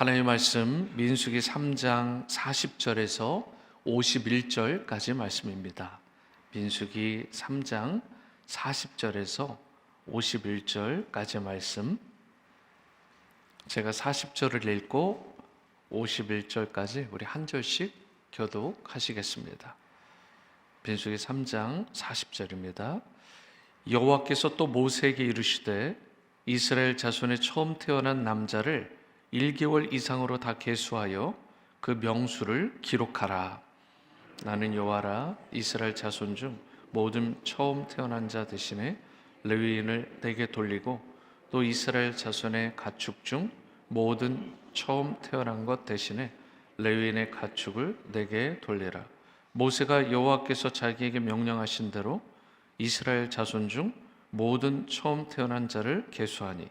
하나님의 말씀 민수기 3장 40절에서 51절까지 말씀입니다. 민수기 3장 40절에서 51절까지 말씀, 제가 40절을 읽고 51절까지 우리 한 절씩 교독하시겠습니다. 민수기 3장 40절입니다. 여호와께서 또 모세에게 이르시되 이스라엘 자손의 처음 태어난 남자를 1개월 이상으로 다 계수하여 그 명수를 기록하라. 나는 여호와라. 이스라엘 자손 중 모든 처음 태어난 자 대신에 레위인을 내게 돌리고 또 이스라엘 자손의 가축 중 모든 처음 태어난 것 대신에 레위인의 가축을 내게 돌리라. 모세가 여호와께서 자기에게 명령하신 대로 이스라엘 자손 중 모든 처음 태어난 자를 계수하니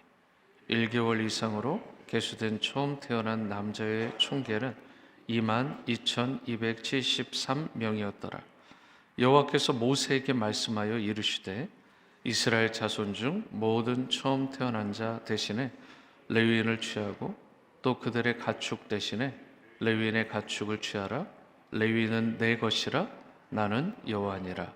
1개월 이상으로 계수된 처음 태어난 남자의 총계는 22,273명이었더라. 여호와께서 모세에게 말씀하여 이르시되 이스라엘 자손 중 모든 처음 태어난 자 대신에 레위인을 취하고 또 그들의 가축 대신에 레위인의 가축을 취하라. 레위인은 내 것이라. 나는 여호와니라.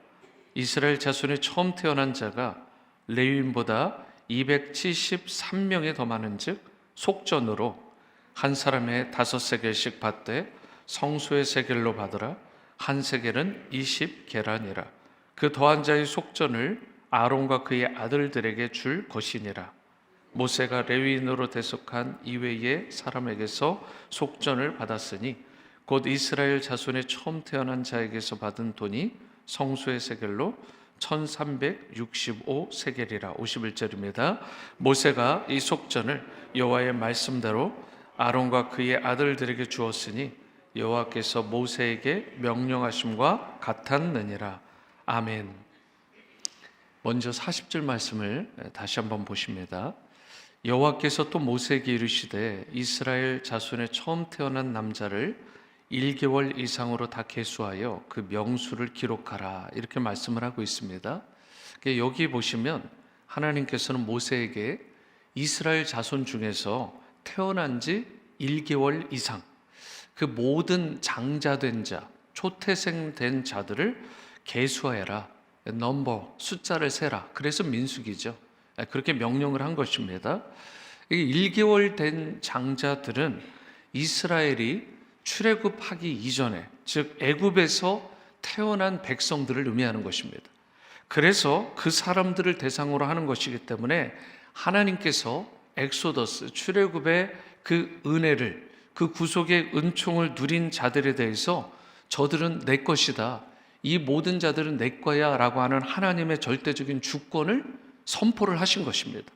이스라엘 자손의 처음 태어난 자가 레위인보다 273명이 더 많은즉 속전으로 한 사람의 5세겔씩 받되 성소의 세겔로 받으라. 한 세겔은 20계란이라. 그 더한 자의 속전을 아론과 그의 아들들에게 줄 것이니라. 모세가 레위인으로 대속한 이외의 사람에게서 속전을 받았으니 곧 이스라엘 자손의 처음 태어난 자에게서 받은 돈이 성소의 세겔로 1365 세겔이라. 51절입니다. 모세가 이 속전을 여호와의 말씀대로 아론과 그의 아들들에게 주었으니 여호와께서 모세에게 명령하심과 같았느니라. 아멘. 먼저 40절 말씀을 다시 한번 보십니다. 여호와께서 또 모세에게 이르시되 이스라엘 자손의 처음 태어난 남자를 1개월 이상으로 다 계수하여 그 명수를 기록하라. 이렇게 말씀을 하고 있습니다. 여기 보시면 하나님께서는 모세에게 이스라엘 자손 중에서 태어난 지 1개월 이상 그 모든 장자된 자, 초태생된 자들을 계수하여라. 넘버, 숫자를 세라. 그래서 민수기죠. 그렇게 명령을 한 것입니다. 1개월 된 장자들은 이스라엘이 출애굽하기 이전에, 즉 애굽에서 태어난 백성들을 의미하는 것입니다. 그래서 그 사람들을 대상으로 하는 것이기 때문에 하나님께서 엑소더스, 출애굽의 그 은혜를, 그 구속의 은총을 누린 자들에 대해서 저들은 내 것이다, 이 모든 자들은 내 거야 라고 하는 하나님의 절대적인 주권을 선포를 하신 것입니다.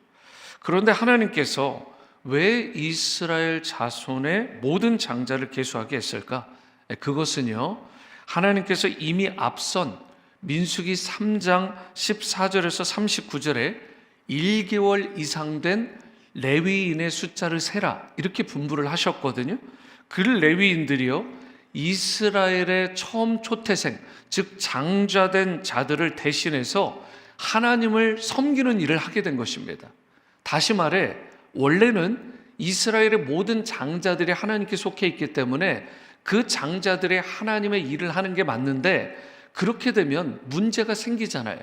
그런데 하나님께서 왜 이스라엘 자손의 모든 장자를 계수하게 했을까? 그것은요, 하나님께서 이미 앞선 민수기 3장 14절에서 39절에 1개월 이상 된 레위인의 숫자를 세라 이렇게 분부를 하셨거든요. 그 레위인들이요, 이스라엘의 처음 초태생, 즉 장자된 자들을 대신해서 하나님을 섬기는 일을 하게 된 것입니다. 다시 말해 원래는 이스라엘의 모든 장자들이 하나님께 속해 있기 때문에 그 장자들의 하나님의 일을 하는 게 맞는데, 그렇게 되면 문제가 생기잖아요.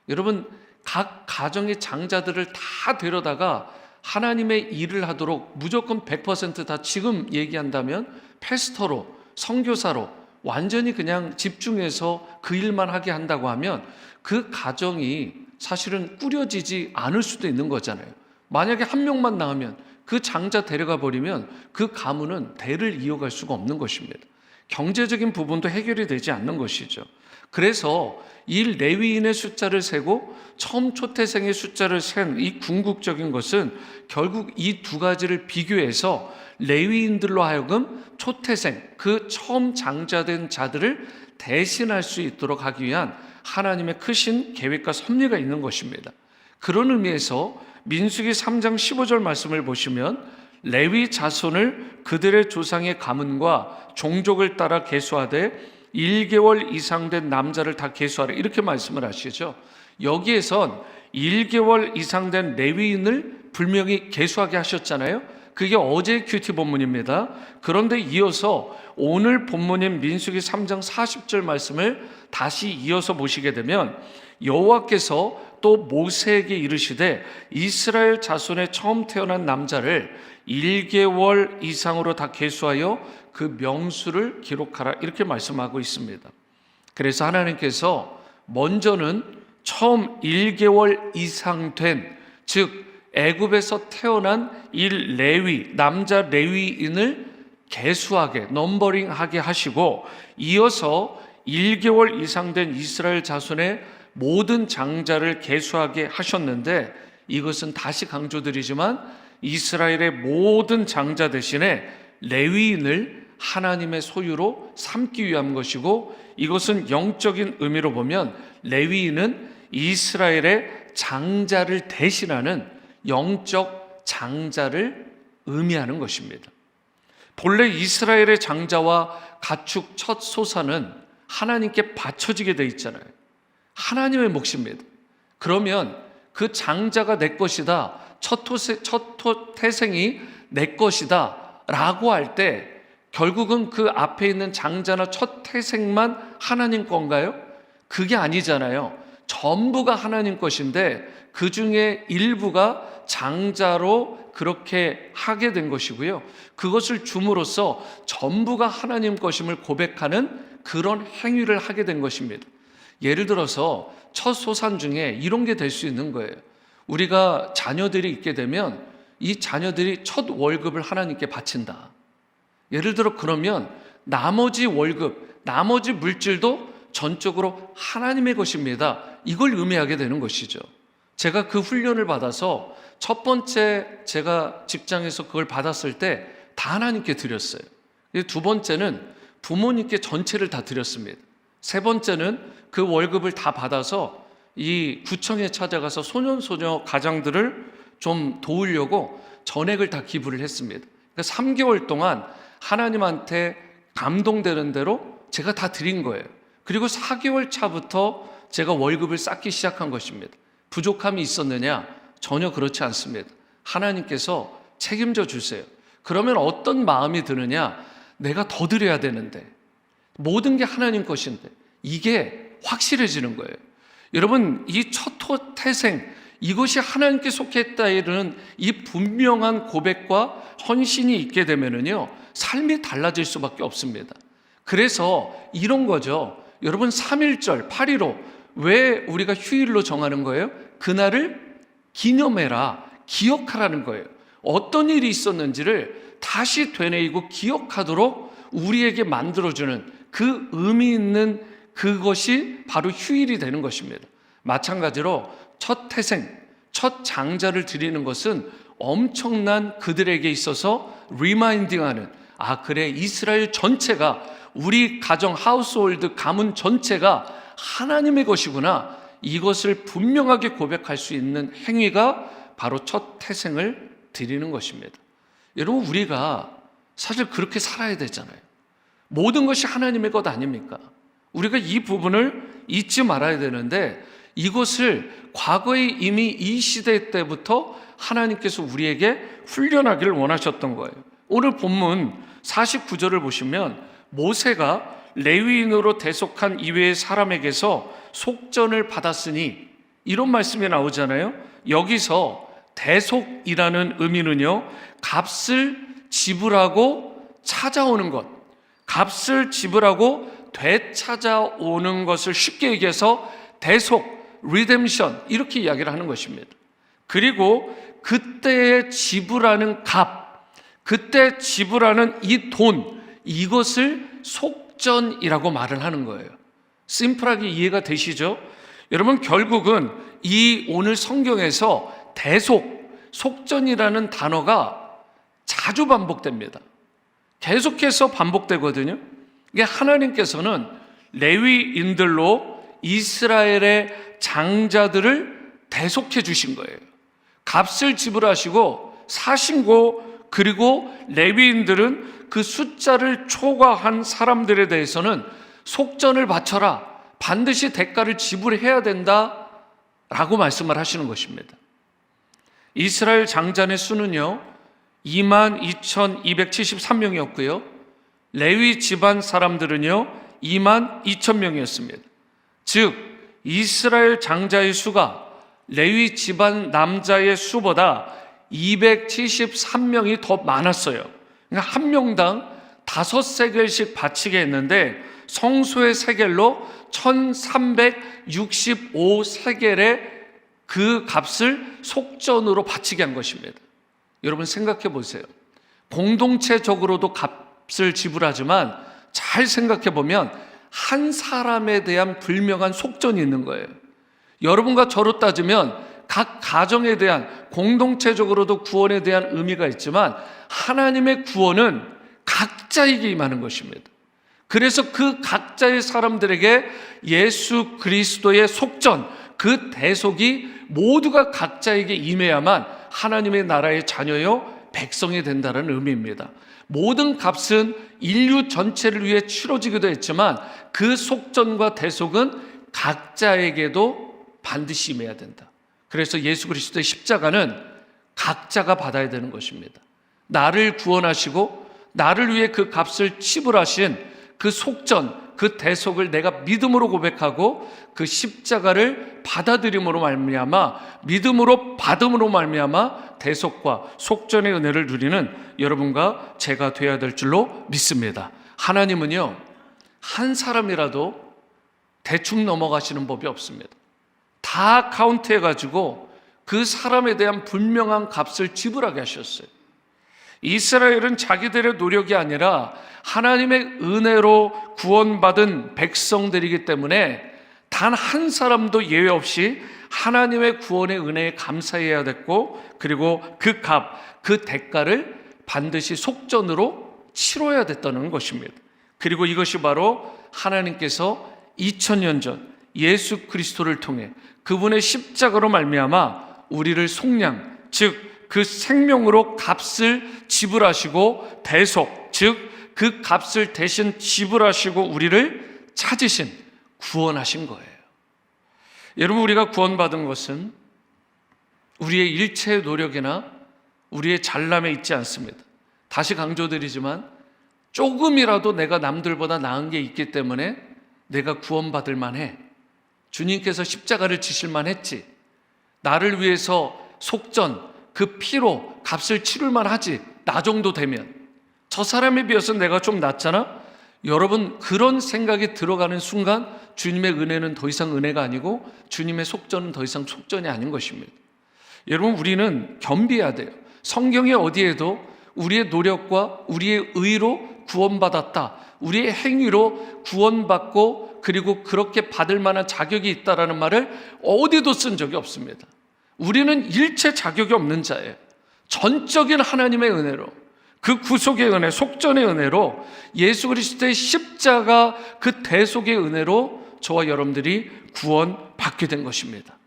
여러분, 각 가정의 장자들을 다 데려다가 하나님의 일을 하도록 무조건 100% 다 지금 얘기한다면 패스터로, 선교사로 완전히 그냥 집중해서 그 일만 하게 한다고 하면 그 가정이 사실은 꾸려지지 않을 수도 있는 거잖아요. 만약에 한 명만 나오면 그 장자 데려가 버리면 그 가문은 대를 이어갈 수가 없는 것입니다. 경제적인 부분도 해결이 되지 않는 것이죠. 그래서 이 레위인의 숫자를 세고 처음 초태생의 숫자를 센 이 궁극적인 것은 결국 이 두 가지를 비교해서 레위인들로 하여금 초태생, 그 처음 장자된 자들을 대신할 수 있도록 하기 위한 하나님의 크신 계획과 섭리가 있는 것입니다. 그런 의미에서 민수기 3장 15절 말씀을 보시면 레위 자손을 그들의 조상의 가문과 종족을 따라 계수하되 1개월 이상 된 남자를 다 계수하라 이렇게 말씀을 하시죠. 여기에선 1개월 이상 된 레위인을 분명히 계수하게 하셨잖아요. 그게 어제의 큐티 본문입니다. 그런데 이어서 오늘 본문인 민수기 3장 40절 말씀을 다시 이어서 보시게 되면 여호와께서 또 모세에게 이르시되 이스라엘 자손의 처음 태어난 남자를 1개월 이상으로 다 계수하여 그 명수를 기록하라, 이렇게 말씀하고 있습니다. 그래서 하나님께서 먼저는 처음 1개월 이상 된, 즉 애굽에서 태어난 이 레위, 남자 레위인을 계수하게, 넘버링하게 하시고, 이어서 1개월 이상 된 이스라엘 자손의 모든 장자를 계수하게 하셨는데, 이것은 다시 강조드리지만 이스라엘의 모든 장자 대신에 레위인을 하나님의 소유로 삼기 위한 것이고, 이것은 영적인 의미로 보면 레위인은 이스라엘의 장자를 대신하는 영적 장자를 의미하는 것입니다. 본래 이스라엘의 장자와 가축 첫 소사는 하나님께 바쳐지게 돼 있잖아요. 하나님의 몫입니다. 그러면 그 장자가 내 것이다, 첫 태생이 내 것이다 라고 할 때 결국은 그 앞에 있는 장자나 첫 태생만 하나님 건가요? 그게 아니잖아요. 전부가 하나님 것인데 그 중에 일부가 장자로 그렇게 하게 된 것이고요. 그것을 줌으로써 전부가 하나님 것임을 고백하는 그런 행위를 하게 된 것입니다. 예를 들어서 첫 소산 중에 이런 게 될 수 있는 거예요. 우리가 자녀들이 있게 되면 이 자녀들이 첫 월급을 하나님께 바친다. 예를 들어 그러면 나머지 월급, 나머지 물질도 전적으로 하나님의 것입니다. 이걸 의미하게 되는 것이죠. 제가 그 훈련을 받아서 첫 번째 제가 직장에서 그걸 받았을 때 다 하나님께 드렸어요. 두 번째는 부모님께 전체를 다 드렸습니다. 세 번째는 그 월급을 다 받아서 이 구청에 찾아가서 소년소녀 가장들을 좀 도우려고 전액을 다 기부를 했습니다. 그러니까 3개월 동안 하나님한테 감동되는 대로 제가 다 드린 거예요. 그리고 4개월 차부터 제가 월급을 쌓기 시작한 것입니다. 부족함이 있었느냐? 전혀 그렇지 않습니다. 하나님께서 책임져 주세요. 그러면 어떤 마음이 드느냐? 내가 더 드려야 되는데, 모든 게 하나님 것인데, 이게 확실해지는 거예요. 여러분, 이 첫 태생, 이것이 하나님께 속했다 이르는 이 분명한 고백과 헌신이 있게 되면은요, 삶이 달라질 수밖에 없습니다. 그래서 이런 거죠. 여러분, 3.1절, 8.15, 왜 우리가 휴일로 정하는 거예요? 그날을 기념해라, 기억하라는 거예요. 어떤 일이 있었는지를 다시 되뇌이고 기억하도록 우리에게 만들어주는 그 의미 있는 그것이 바로 휴일이 되는 것입니다. 마찬가지로 첫 태생, 첫 장자를 드리는 것은 엄청난 그들에게 있어서 리마인딩하는, 아 그래, 이스라엘 전체가, 우리 가정 하우스홀드 가문 전체가 하나님의 것이구나, 이것을 분명하게 고백할 수 있는 행위가 바로 첫 태생을 드리는 것입니다. 여러분, 우리가 사실 그렇게 살아야 되잖아요. 모든 것이 하나님의 것 아닙니까? 우리가 이 부분을 잊지 말아야 되는데, 이것을 과거에 이미 이 시대 때부터 하나님께서 우리에게 훈련하기를 원하셨던 거예요. 오늘 본문 49절을 보시면 모세가 레위인으로 대속한 이외의 사람에게서 속전을 받았으니, 이런 말씀이 나오잖아요. 여기서 대속이라는 의미는요, 값을 지불하고 찾아오는 것, 값을 지불하고 되찾아오는 것을 쉽게 얘기해서 대속, 리뎀션, 이렇게 이야기를 하는 것입니다. 그리고 그때에 지불하는 값, 그때 지불하는 이 돈, 이것을 속전이라고 말을 하는 거예요. 심플하게 이해가 되시죠? 여러분, 결국은 이 오늘 성경에서 대속, 속전이라는 단어가 자주 반복됩니다. 계속해서 반복되거든요. 이게 하나님께서는 레위인들로 이스라엘의 장자들을 대속해 주신 거예요. 값을 지불하시고 사신고, 그리고 레위인들은 그 숫자를 초과한 사람들에 대해서는 속전을 바쳐라, 반드시 대가를 지불해야 된다 라고 말씀을 하시는 것입니다. 이스라엘 장자의 수는요, 22,273명이었고요. 레위 집안 사람들은요 22,000명이었습니다. 즉 이스라엘 장자의 수가 레위 집안 남자의 수보다 273명이 더 많았어요. 그러니까 한 명당 5세겔씩 바치게 했는데 성소의 세겔로 1365세겔의 그 값을 속전으로 바치게 한 것입니다. 여러분 생각해 보세요. 공동체적으로도 값을 지불하지만 잘 생각해 보면 한 사람에 대한 불명한 속전이 있는 거예요. 여러분과 저로 따지면 각 가정에 대한 공동체적으로도 구원에 대한 의미가 있지만 하나님의 구원은 각자에게 임하는 것입니다. 그래서 그 각자의 사람들에게 예수 그리스도의 속전, 그 대속이 모두가 각자에게 임해야만 하나님의 나라의 자녀요 백성이 된다는 의미입니다. 모든 값은 인류 전체를 위해 치러지기도 했지만 그 속전과 대속은 각자에게도 반드시 임해야 된다. 그래서 예수 그리스도의 십자가는 각자가 받아야 되는 것입니다. 나를 구원하시고 나를 위해 그 값을 지불하신 그 속전, 그 대속을 내가 믿음으로 고백하고 그 십자가를 받아들임으로 말미암아, 믿음으로 받음으로 말미암아 대속과 속전의 은혜를 누리는 여러분과 제가 되어야 될 줄로 믿습니다. 하나님은요 한 사람이라도 대충 넘어가시는 법이 없습니다. 다 카운트해가지고 그 사람에 대한 분명한 값을 지불하게 하셨어요. 이스라엘은 자기들의 노력이 아니라 하나님의 은혜로 구원받은 백성들이기 때문에 단 한 사람도 예외 없이 하나님의 구원의 은혜에 감사해야 됐고, 그리고 그 값, 그 대가를 반드시 속전으로 치러야 됐다는 것입니다. 그리고 이것이 바로 하나님께서 2000년 전 예수 그리스도를 통해 그분의 십자가로 말미암아 우리를 속량, 즉 그 생명으로 값을 지불하시고 대속, 즉 그 값을 대신 지불하시고 우리를 찾으신, 구원하신 거예요. 여러분, 우리가 구원받은 것은 우리의 일체의 노력이나 우리의 잘남에 있지 않습니다. 다시 강조드리지만 조금이라도 내가 남들보다 나은 게 있기 때문에 내가 구원받을 만해. 주님께서 십자가를 지실 만했지. 나를 위해서 속전, 그 피로 값을 치를 만하지. 나 정도 되면. 저 사람에 비해서 내가 좀 낫잖아? 여러분, 그런 생각이 들어가는 순간 주님의 은혜는 더 이상 은혜가 아니고 주님의 속전은 더 이상 속전이 아닌 것입니다. 여러분, 우리는 겸비해야 돼요. 성경에 어디에도 우리의 노력과 우리의 의로 구원받았다, 우리의 행위로 구원받고 그리고 그렇게 받을 만한 자격이 있다라는 말을 어디도 쓴 적이 없습니다. 우리는 일체 자격이 없는 자예요. 전적인 하나님의 은혜로, 그 구속의 은혜, 속전의 은혜로, 예수 그리스도의 십자가 그 대속의 은혜로 저와 여러분들이 구원받게 된 것입니다.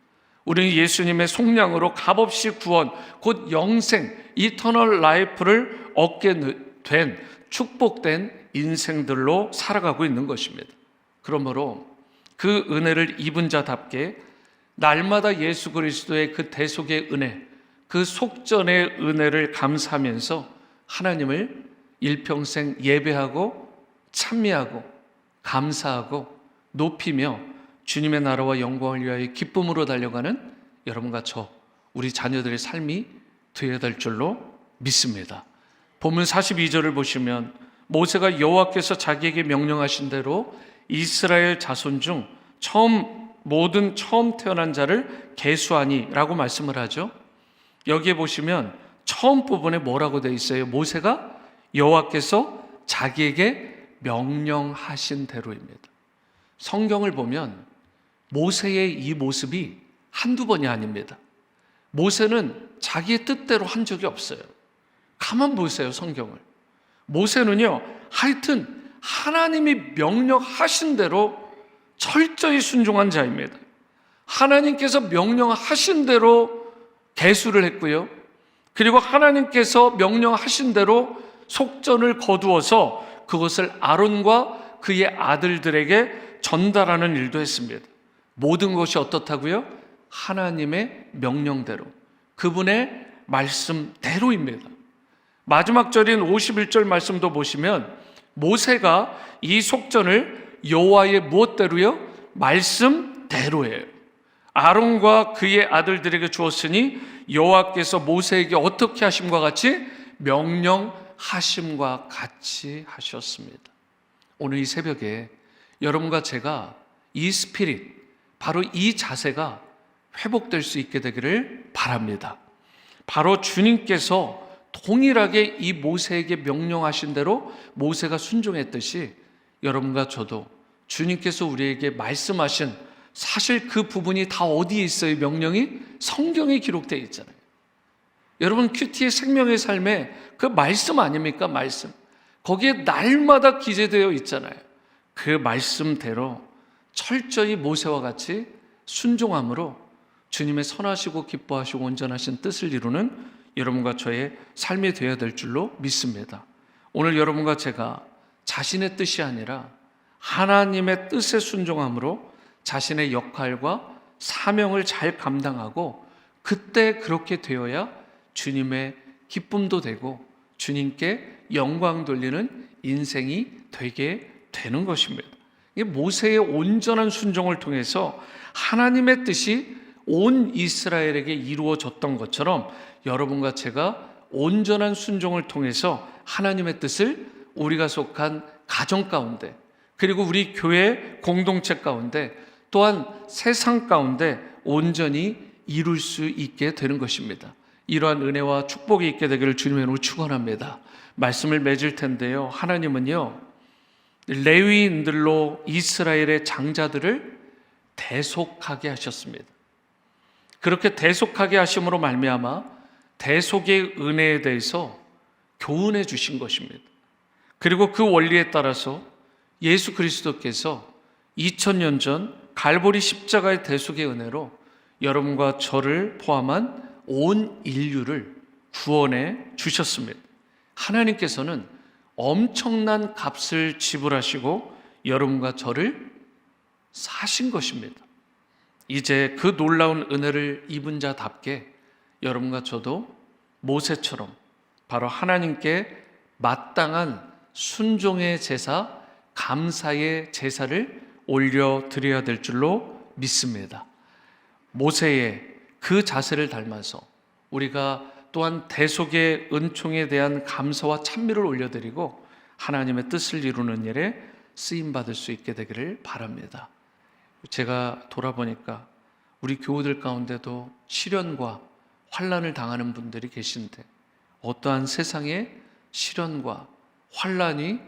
우리는 예수님의 속량으로 값없이 구원, 곧 영생, 이터널 라이프를 얻게 된 축복된 인생들로 살아가고 있는 것입니다. 그러므로 그 은혜를 입은 자답게 날마다 예수 그리스도의 그 대속의 은혜, 그 속전의 은혜를 감사하면서 하나님을 일평생 예배하고 찬미하고 감사하고 높이며 주님의 나라와 영광을 위하여 기쁨으로 달려가는 여러분과 저, 우리 자녀들의 삶이 되어야 될 줄로 믿습니다. 본문 42절을 보시면 모세가 여호와께서 자기에게 명령하신 대로 이스라엘 자손 중 모든 처음 태어난 자를 계수하니라고 말씀을 하죠. 여기에 보시면 처음 부분에 뭐라고 되어 있어요? 모세가 여호와께서 자기에게 명령하신 대로입니다. 성경을 보면 모세의 이 모습이 한두 번이 아닙니다. 모세는 자기의 뜻대로 한 적이 없어요. 가만 보세요, 성경을. 모세는요, 하여튼 하나님이 명령하신 대로 철저히 순종한 자입니다. 하나님께서 명령하신 대로 계수를 했고요. 그리고 하나님께서 명령하신 대로 속전을 거두어서 그것을 아론과 그의 아들들에게 전달하는 일도 했습니다. 모든 것이 어떻다고요? 하나님의 명령대로, 그분의 말씀대로입니다. 마지막 절인 51절 말씀도 보시면 모세가 이 속전을 여호와의 무엇대로요? 말씀대로예요. 아론과 그의 아들들에게 주었으니 여호와께서 모세에게 어떻게 하심과 같이 명령하심과 같이 하셨습니다. 오늘 이 새벽에 여러분과 제가 이 스피릿, 바로 이 자세가 회복될 수 있게 되기를 바랍니다. 바로 주님께서 동일하게 이 모세에게 명령하신 대로 모세가 순종했듯이 여러분과 저도 주님께서 우리에게 말씀하신, 사실 그 부분이 다 어디에 있어요? 명령이 성경에 기록되어 있잖아요. 여러분 큐티의 생명의 삶에 그 말씀 아닙니까? 말씀. 거기에 날마다 기재되어 있잖아요. 그 말씀대로 철저히 모세와 같이 순종함으로 주님의 선하시고 기뻐하시고 온전하신 뜻을 이루는 여러분과 저의 삶이 되어야 될 줄로 믿습니다. 오늘 여러분과 제가 자신의 뜻이 아니라 하나님의 뜻에 순종함으로 자신의 역할과 사명을 잘 감당하고, 그때 그렇게 되어야 주님의 기쁨도 되고 주님께 영광 돌리는 인생이 되게 되는 것입니다. 모세의 온전한 순종을 통해서 하나님의 뜻이 온 이스라엘에게 이루어졌던 것처럼 여러분과 제가 온전한 순종을 통해서 하나님의 뜻을 우리가 속한 가정 가운데, 그리고 우리 교회 공동체 가운데, 또한 세상 가운데 온전히 이룰 수 있게 되는 것입니다. 이러한 은혜와 축복이 있게 되기를 주님의 이름으로 축원합니다. 말씀을 맺을 텐데요, 하나님은요 레위인들로 이스라엘의 장자들을 대속하게 하셨습니다. 그렇게 대속하게 하심으로 말미암아 대속의 은혜에 대해서 교훈해 주신 것입니다. 그리고 그 원리에 따라서 예수 그리스도께서 2000년 전 갈보리 십자가의 대속의 은혜로 여러분과 저를 포함한 온 인류를 구원해 주셨습니다. 하나님께서는 엄청난 값을 지불하시고 여러분과 저를 사신 것입니다. 이제 그 놀라운 은혜를 입은 자답게 여러분과 저도 모세처럼 바로 하나님께 마땅한 순종의 제사, 감사의 제사를 올려드려야 될 줄로 믿습니다. 모세의 그 자세를 닮아서 우리가 또한 대속의 은총에 대한 감사와 찬미를 올려드리고 하나님의 뜻을 이루는 일에 쓰임받을 수 있게 되기를 바랍니다. 제가 돌아보니까 우리 교우들 가운데도 시련과 환난을 당하는 분들이 계신데, 어떠한 세상의 시련과 환난이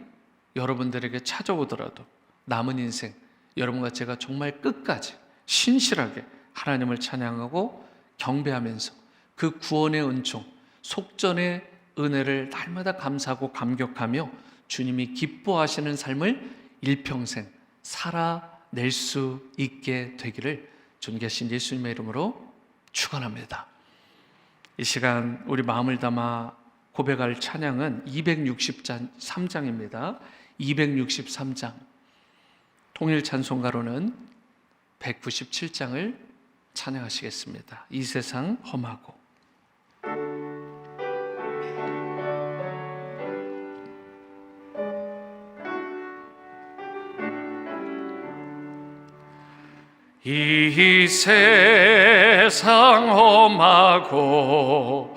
여러분들에게 찾아오더라도 남은 인생 여러분과 제가 정말 끝까지 신실하게 하나님을 찬양하고 경배하면서 그 구원의 은총, 속전의 은혜를 날마다 감사하고 감격하며 주님이 기뻐하시는 삶을 일평생 살아낼 수 있게 되기를 존귀하신 예수님의 이름으로 축원합니다. 이 시간 우리 마음을 담아 고백할 찬양은 263장입니다. 263장. 통일 찬송가로는 197장을 찬양하시겠습니다. 이 세상 험하고. 이 세상 험하고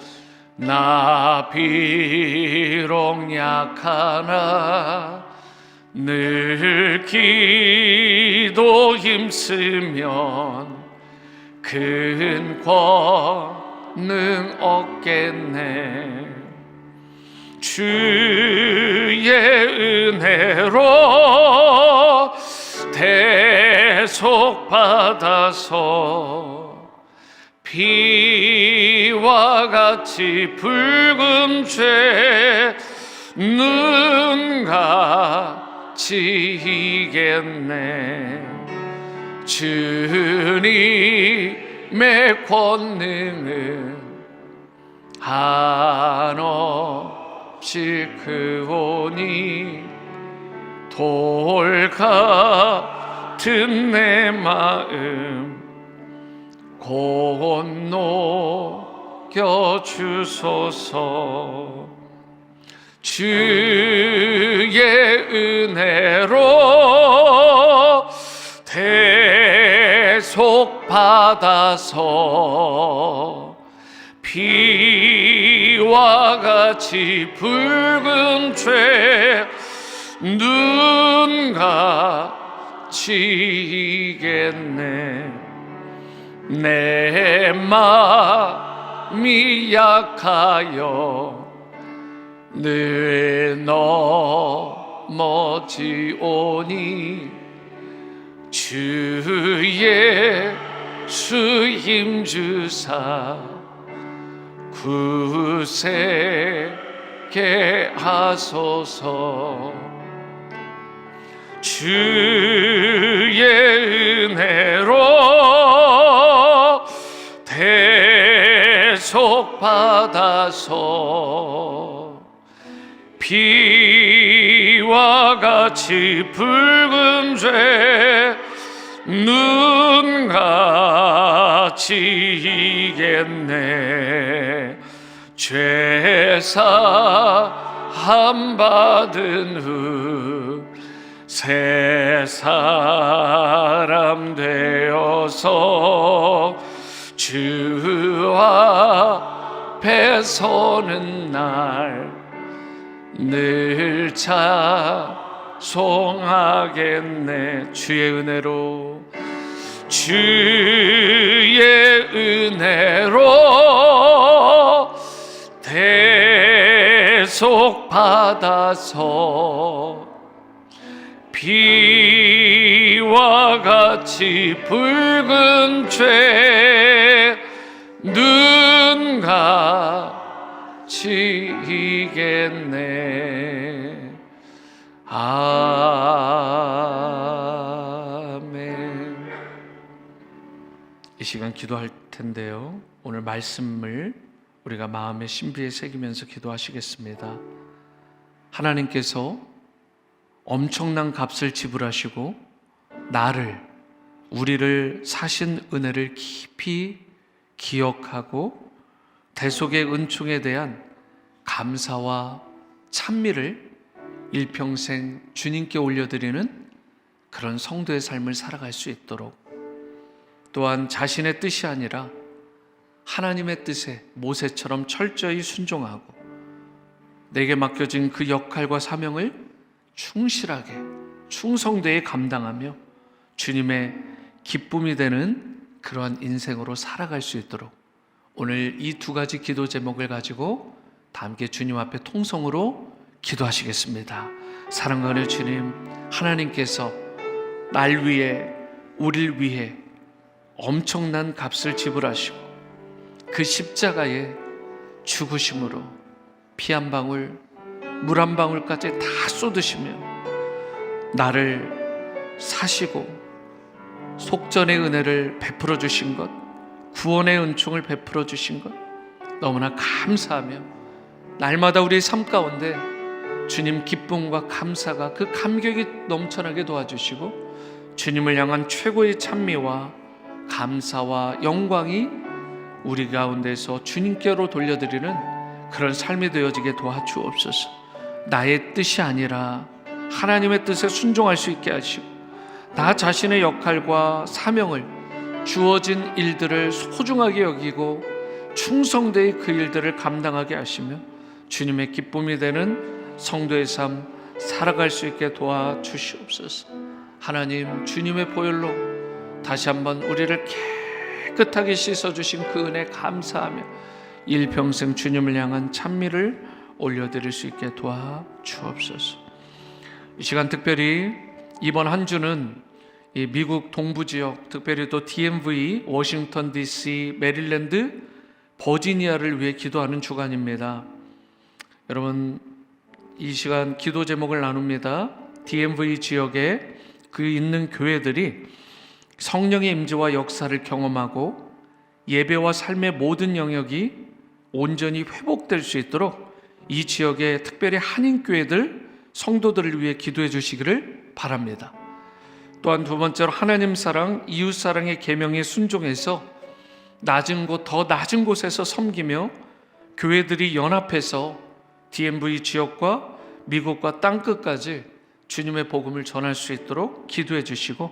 나 비록 약하나 늘 기도 힘쓰면 큰 권능 얻겠네. 주의 은혜로 대속받아서 피와 같이 붉은 죄 눈같이 이겠네. 주님의 권능은 한없이 크오니 돌 같은 내 마음 곧 녹여 주소서. 주의 은혜로 대속받아서 피와 같이 붉은 죄 눈같이 이겠네. 내 마음이 약하여 늘 넘어지오니 주의 수 힘주사 굳세게 하소서. 주의 은혜로 대속받아서 피와 같이 붉은 죄 눈같이 이겠네. 죄사함 받은 후 새 사람 되어서 주 앞에 서는 날 늘 찬송하겠네. 주의 은혜로 대속받아서 피와 같이 붉은 죄 눈같이 이겠네. 아멘. 이 시간 기도할 텐데요, 오늘 말씀을 우리가 마음의 신비에 새기면서 기도하시겠습니다. 하나님께서 엄청난 값을 지불하시고 우리를 사신 은혜를 깊이 기억하고 대속의 은총에 대한 감사와 찬미를 일평생 주님께 올려드리는 그런 성도의 삶을 살아갈 수 있도록, 또한 자신의 뜻이 아니라 하나님의 뜻에 모세처럼 철저히 순종하고 내게 맡겨진 그 역할과 사명을 충실하게 충성되게 감당하며 주님의 기쁨이 되는 그러한 인생으로 살아갈 수 있도록 오늘 이 두 가지 기도 제목을 가지고 다 함께 주님 앞에 통성으로 기도하시겠습니다. 사랑과 은혜 주님, 하나님께서 날 위해, 우리를 위해 엄청난 값을 지불하시고 그 십자가의 죽으심으로 피 한 방울, 물 한 방울까지 다 쏟으시며 나를 사시고 속전의 은혜를 베풀어 주신 것, 구원의 은총을 베풀어 주신 것 너무나 감사하며, 날마다 우리의 삶 가운데 주님 기쁨과 감사가, 그 감격이 넘쳐나게 도와주시고 주님을 향한 최고의 찬미와 감사와 영광이 우리 가운데서 주님께로 돌려드리는 그런 삶이 되어지게 도와주옵소서. 나의 뜻이 아니라 하나님의 뜻에 순종할 수 있게 하시고 나 자신의 역할과 사명을, 주어진 일들을 소중하게 여기고 충성되이 그 일들을 감당하게 하시며 주님의 기쁨이 되는 성도의 삶 살아갈 수 있게 도와주시옵소서. 하나님, 주님의 보혈로 다시 한번 우리를 깨끗하게 씻어주신 그 은혜 감사하며 일평생 주님을 향한 찬미를 올려드릴 수 있게 도와주옵소서. 이 시간 특별히 이번 한 주는 이 미국 동부지역, 특별히 또 DMV, 워싱턴 DC, 메릴랜드, 버지니아를 위해 기도하는 주간입니다. 여러분, 이 시간 기도 제목을 나눕니다. DMV 지역에 그 있는 교회들이 성령의 임재와 역사를 경험하고 예배와 삶의 모든 영역이 온전히 회복될 수 있도록 이 지역의 특별히 한인교회들 성도들을 위해 기도해 주시기를 바랍니다. 또한 두 번째로 하나님 사랑, 이웃 사랑의 계명에 순종해서 더 낮은 곳에서 섬기며 교회들이 연합해서 DMV 지역과 미국과 땅끝까지 주님의 복음을 전할 수 있도록 기도해 주시고,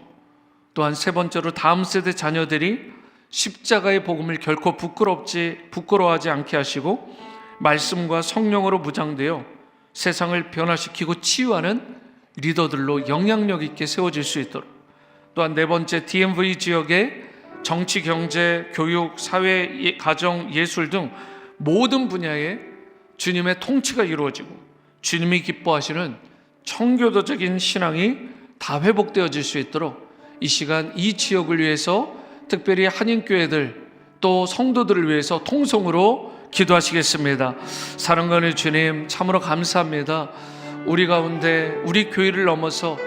또한 세 번째로 다음 세대 자녀들이 십자가의 복음을 결코 부끄러워하지 않게 하시고 말씀과 성령으로 무장되어 세상을 변화시키고 치유하는 리더들로 영향력 있게 세워질 수 있도록, 또한 네 번째 DMV 지역의 정치, 경제, 교육, 사회, 가정, 예술 등 모든 분야에 주님의 통치가 이루어지고 주님이 기뻐하시는 청교도적인 신앙이 다 회복되어질 수 있도록 이 시간 이 지역을 위해서, 특별히 한인교회들 또 성도들을 위해서 통성으로 기도하시겠습니다. 사랑하는 주님, 참으로 감사합니다. 우리 가운데 우리 교회를 넘어서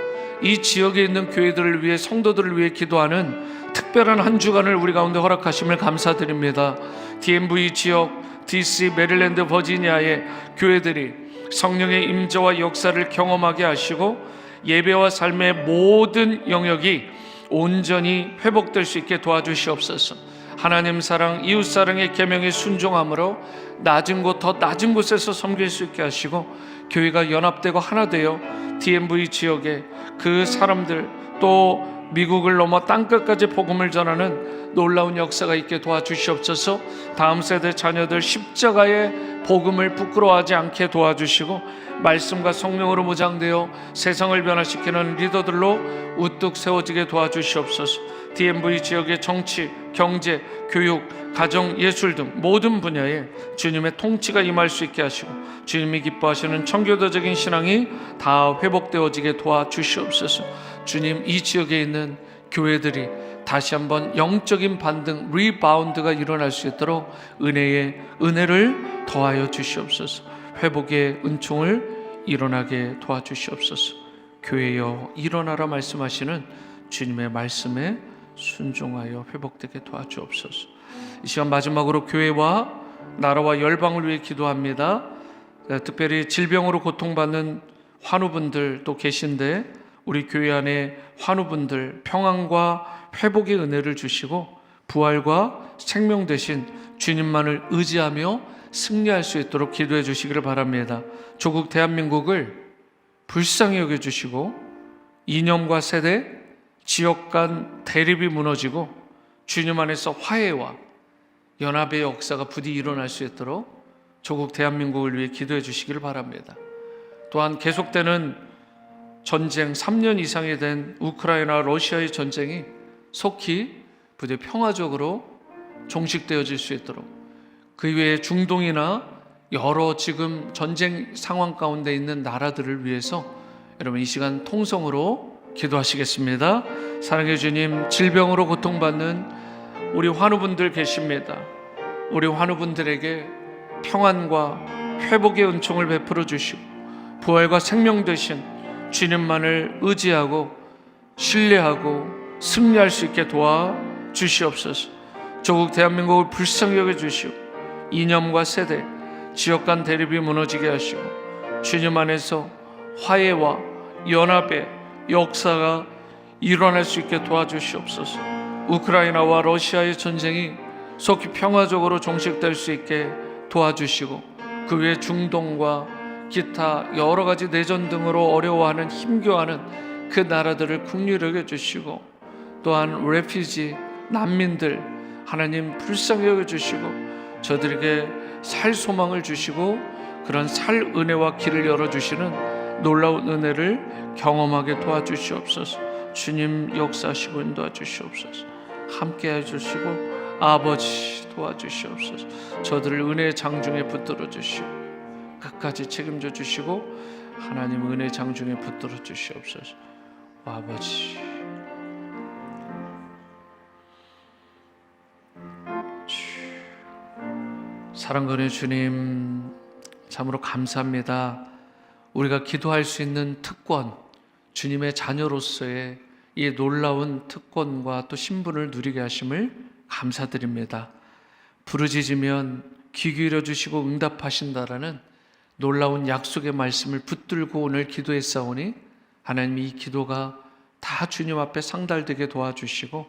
이 지역에 있는 교회들을 위해, 성도들을 위해 기도하는 특별한 한 주간을 우리 가운데 허락하심을 감사드립니다. DMV 지역, DC, 메릴랜드, 버지니아의 교회들이 성령의 임재와 역사를 경험하게 하시고 예배와 삶의 모든 영역이 온전히 회복될 수 있게 도와주시옵소서. 하나님 사랑, 이웃 사랑의 계명에 순종함으로 낮은 곳, 더 낮은 곳에서 섬길 수 있게 하시고 교회가 연합되고 하나 되어 DMV 지역에 그 사람들, 또 미국을 넘어 땅끝까지 복음을 전하는 놀라운 역사가 있게 도와주시옵소서. 다음 세대 자녀들 십자가의 복음을 부끄러워하지 않게 도와주시고 말씀과 성령으로 무장되어 세상을 변화시키는 리더들로 우뚝 세워지게 도와주시옵소서. DMV 지역의 정치, 경제, 교육, 가정, 예술 등 모든 분야에 주님의 통치가 임할 수 있게 하시고 주님이 기뻐하시는 청교도적인 신앙이 다 회복되어지게 도와주시옵소서. 주님, 이 지역에 있는 교회들이 다시 한번 영적인 반등, 리바운드가 일어날 수 있도록 은혜를 더하여 주시옵소서. 회복의 은총을 일어나게 도와주시옵소서. 교회여 일어나라 말씀하시는 주님의 말씀에 순종하여 회복되게 도와주옵소서. 이 시간 마지막으로 교회와 나라와 열방을 위해 기도합니다. 특별히 질병으로 고통받는 환우분들 또 계신데 우리 교회 안에 환우분들 평안과 회복의 은혜를 주시고 부활과 생명 되신 주님만을 의지하며 승리할 수 있도록 기도해 주시기를 바랍니다. 조국 대한민국을 불쌍히 여겨주시고 이념과 세대, 지역 간 대립이 무너지고 주님 안에서 화해와 연합의 역사가 부디 일어날 수 있도록 조국 대한민국을 위해 기도해 주시기를 바랍니다. 또한 계속되는 전쟁, 3년 이상이 된 우크라이나 러시아의 전쟁이 속히 부디 평화적으로 종식되어질 수 있도록, 그 외에 중동이나 여러 지금 전쟁 상황 가운데 있는 나라들을 위해서 여러분 이 시간 통성으로 기도하시겠습니다. 사랑해 주님, 질병으로 고통받는 우리 환우분들 계십니다. 우리 환우분들에게 평안과 회복의 은총을 베풀어 주시고 부활과 생명 되신 주님만을 의지하고 신뢰하고 승리할 수 있게 도와주시옵소서. 조국 대한민국을 불쌍히 여겨주시고 이념과 세대, 지역 간 대립이 무너지게 하시고 주님 안에서 화해와 연합의 역사가 일어날 수 있게 도와주시옵소서. 우크라이나와 러시아의 전쟁이 속히 평화적으로 종식될 수 있게 도와주시고 그 외 중동과 기타 여러 가지 내전 등으로 어려워하는, 힘겨워하는 그 나라들을 긍휼히 여겨주시고 또한 레퓨지, 난민들 하나님 불쌍히 여겨주시고 저들에게 살 소망을 주시고 그런 살 은혜와 길을 열어주시는 놀라운 은혜를 경험하게 도와주시옵소서. 주님 역사하시고 인도해 주시옵소서. 함께 해주시고 아버지 도와주시옵소서. 저들을 은혜의 장중에 붙들어 주시고 끝까지 책임져 주시고 하나님 은혜의 장중에 붙들어 주시옵소서. 아버지 사랑하는 주님, 참으로 감사합니다. 우리가 기도할 수 있는 특권, 주님의 자녀로서의 이 놀라운 특권과 또 신분을 누리게 하심을 감사드립니다. 부르짖으면 귀 기울여 주시고 응답하신다라는 놀라운 약속의 말씀을 붙들고 오늘 기도했사오니 하나님이 이 기도가 다 주님 앞에 상달되게 도와주시고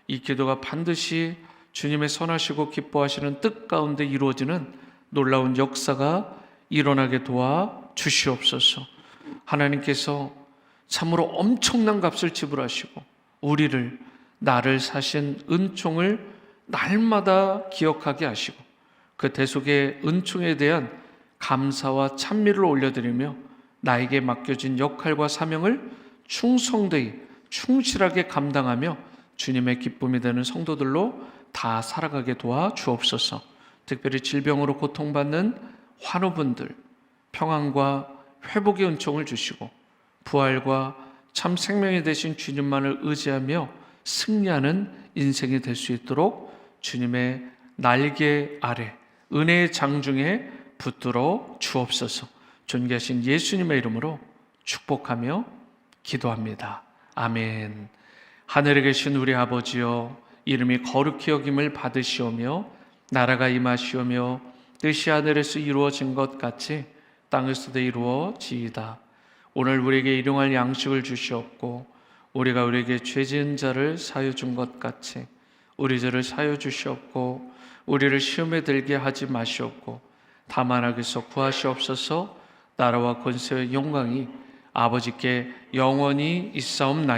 이 기도가 반드시 주님의 선하시고 기뻐하시는 뜻 가운데 이루어지는 놀라운 역사가 일어나게 도와 주시옵소서. 하나님께서 참으로 엄청난 값을 지불하시고 우리를, 나를 사신 은총을 날마다 기억하게 하시고 그 대속의 은총에 대한 감사와 찬미를 올려드리며 나에게 맡겨진 역할과 사명을 충성되이 충실하게 감당하며 주님의 기쁨이 되는 성도들로 다 살아가게 도와 주옵소서. 특별히 질병으로 고통받는 환우분들 평안과 회복의 은총을 주시고 부활과 참 생명이 되신 주님만을 의지하며 승리하는 인생이 될 수 있도록 주님의 날개 아래 은혜의 장중에 붙들어 주옵소서. 존귀하신 예수님의 이름으로 축복하며 기도합니다. 아멘. 하늘에 계신 우리 아버지여, 이름이 거룩히 여김을 받으시오며 나라가 임하시오며 뜻이 하늘에서 이루어진 것 같이 땅에서도 이루어지이다. 오늘 우리에게 일용할 양식을 주시옵고 우리가 우리에게 죄 지은 자를 사하여 준 것 같이 우리 죄를 사하여 주시옵고 우리를 시험에 들게 하지 마시옵고 다만 악에서 구하시옵소서. 나라와 권세와 영광이 아버지께 영원히 있사옵나이다.